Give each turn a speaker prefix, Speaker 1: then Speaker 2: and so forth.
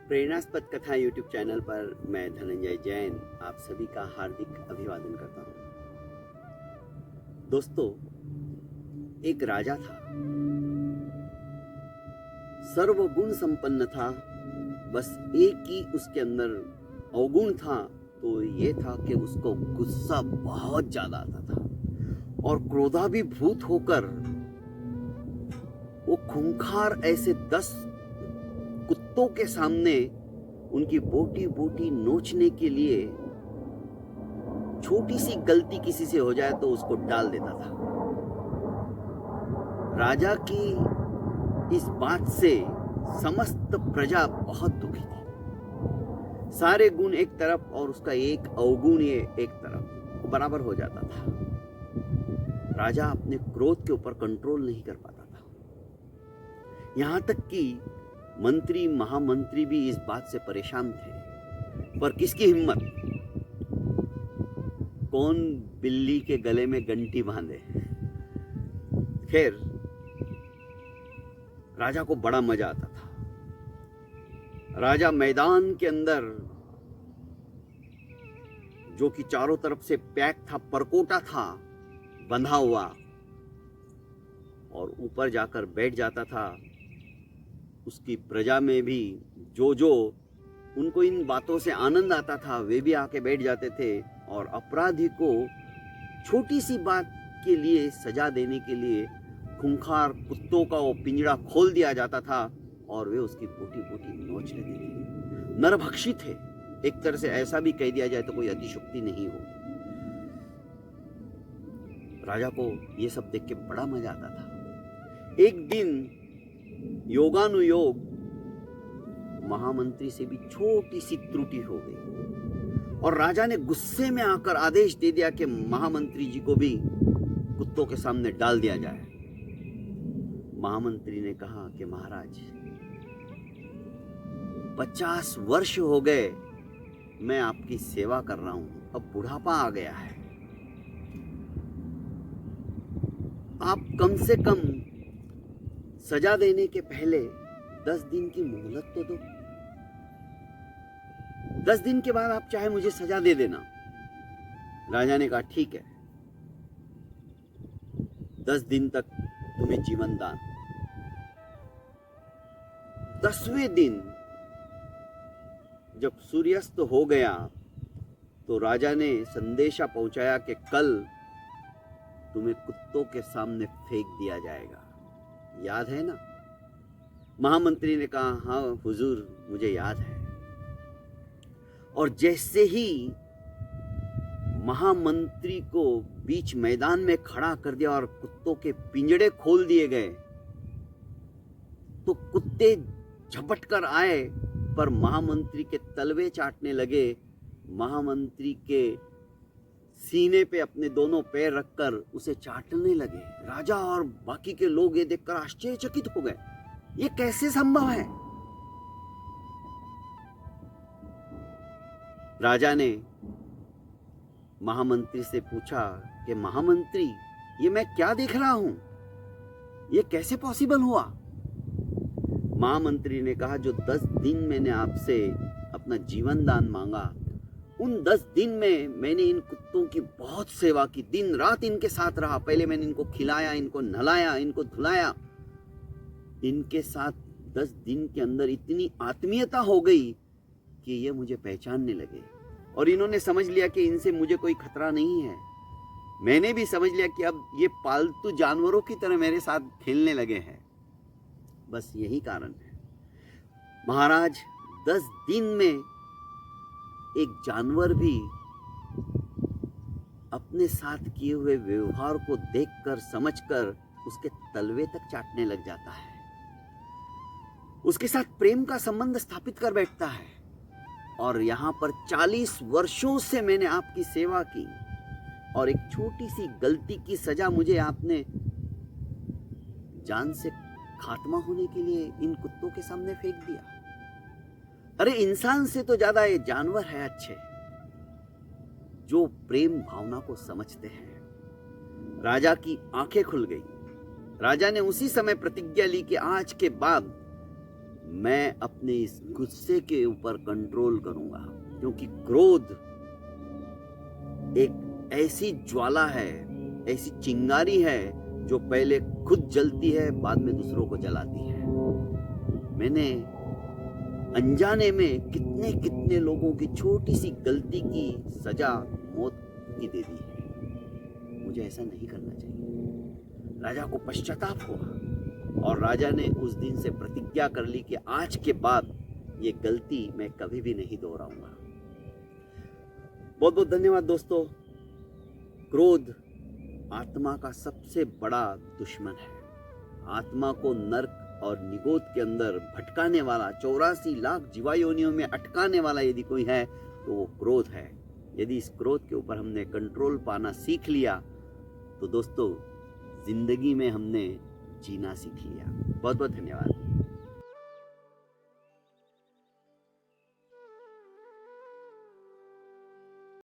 Speaker 1: प्रेरणास्पद कथा YouTube channel पर मैं धनंजय जैन आप सभी का हार्दिक अभिवादन करता हूँ। दोस्तों, एक राजा था, सर्वगुण संपन्न था। बस एक ही उसके अंदर अवगुण था, तो ये था कि उसको गुस्सा बहुत ज्यादा आता था और क्रोधाभिभूत होकर वो खूंखार ऐसे 10 कुत्तों के सामने उनकी बोटी बोटी नोचने के लिए छोटी सी गलती किसी से हो जाए तो उसको डाल देता था। राजा की इस बात से समस्त प्रजा बहुत दुखी थी। सारे गुण एक तरफ और उसका एक अवगुण ये एक तरफ बराबर हो जाता था। राजा अपने क्रोध के ऊपर कंट्रोल नहीं कर पाता था। यहां तक कि मंत्री महामंत्री भी इस बात से परेशान थे, पर किसकी हिम्मत, कौन बिल्ली के गले में घंटी बांधे। खैर, राजा को बड़ा मजा आता था। राजा मैदान के अंदर, जो कि चारों तरफ से पैक था, परकोटा था बंधा हुआ, और ऊपर जाकर बैठ जाता था। उसकी प्रजा में भी जो उनको इन बातों से आनंद आता था, वे भी आके बैठ जाते थे और अपराधी को छोटी सी बात के लिए सजा देने के लिए खूंखार कुत्तों का वो पिंजरा खोल दिया जाता था और वे उसकी बोटी बोटी नोच लेते थे। नरभक्षी थे, एक तरह से ऐसा भी कह दिया जाए तो कोई अतिशयोक्ति नहीं हो। राजा को ये सब देख के बड़ा मजा आता था। एक दिन योगानुयोग महामंत्री से भी छोटी सी त्रुटि हो गई और राजा ने गुस्से में आकर आदेश दे दिया कि महामंत्री जी को भी कुत्तों के सामने डाल दिया जाए। महामंत्री ने कहा कि महाराज, 50 वर्ष हो गए मैं आपकी सेवा कर रहा हूं, अब बुढ़ापा आ गया है, आप कम से कम सजा देने के पहले 10 दिन की मोहलत तो दो। 10 दिन के बाद आप चाहे मुझे सजा दे देना। राजा ने कहा ठीक है, 10 दिन तक तुम्हें जीवन दान। 10वें दिन जब सूर्यास्त हो गया तो राजा ने संदेशा पहुंचाया कि कल तुम्हें कुत्तों के सामने फेंक दिया जाएगा। याद है ना? महामंत्री ने कहा हाँ हुजूर, मुझे याद है। और जैसे ही महामंत्री को बीच मैदान में खड़ा कर दिया और कुत्तों के पिंजड़े खोल दिए गए, तो कुत्ते झपट कर आए पर महामंत्री के तलवे चाटने लगे। महामंत्री के सीने पे अपने दोनों पैर रखकर उसे चाटने लगे। राजा और बाकी के लोग ये देखकर आश्चर्यचकित हो गए, ये कैसे संभव है? राजा ने महामंत्री से पूछा कि महामंत्री, ये मैं क्या देख रहा हूं, ये कैसे पॉसिबल हुआ? महामंत्री ने कहा जो 10 दिन मैंने आपसे अपना जीवन दान मांगा, उन 10 दिन में मैंने इन कुत्तों की बहुत सेवा की, दिन रात इनके साथ रहा। पहले मैंने इनको खिलाया, इनको नहलाया, इनको धुलाया। इनके साथ 10 दिन के अंदर इतनी आत्मीयता हो गई कि ये मुझे पहचानने लगे और इन्होंने समझ लिया कि इनसे मुझे कोई खतरा नहीं है। मैंने भी समझ लिया कि अब ये पालतू जानवरों की तरह मेरे साथ खेलने लगे हैं। बस यही कारण है महाराज, 10 दिन में एक जानवर भी अपने साथ किए हुए व्यवहार को देखकर, समझकर उसके तलवे तक चाटने लग जाता है, उसके साथ प्रेम का संबंध स्थापित कर बैठता है। और यहां पर 40 वर्षों से मैंने आपकी सेवा की और एक छोटी सी गलती की सजा मुझे आपने जान से खात्मा होने के लिए इन कुत्तों के सामने फेंक दिया। अरे इंसान से तो ज्यादा ये जानवर है अच्छे, जो प्रेम भावना को समझते हैं। राजा की आंखें खुल गई। राजा ने उसी समय प्रतिज्ञा ली कि आज के बाद मैं अपने इस गुस्से के ऊपर कंट्रोल करूंगा, क्योंकि क्रोध एक ऐसी ज्वाला है, ऐसी चिंगारी है जो पहले खुद जलती है, बाद में दूसरों को जलाती है। मैंने अनजाने में कितने कितने लोगों की छोटी सी गलती की सजा मौत की दे दी है। मुझे ऐसा नहीं करना चाहिए। राजा को पश्चाताप हुआ और राजा ने उस दिन से प्रतिज्ञा कर ली कि आज के बाद ये गलती मैं कभी भी नहीं दोहराऊंगा। बहुत बहुत धन्यवाद दोस्तों। क्रोध आत्मा का सबसे बड़ा दुश्मन है। आत्मा को नर्क और निगोद के अंदर भटकाने वाला, 84 लाख जीवायोनियों में अटकाने वाला यदि कोई है तो वो क्रोध है। यदि इस क्रोध के ऊपर हमने कंट्रोल पाना सीख लिया तो दोस्तों जिंदगी में हमने जीना सीख लिया। बहुत बहुत धन्यवाद।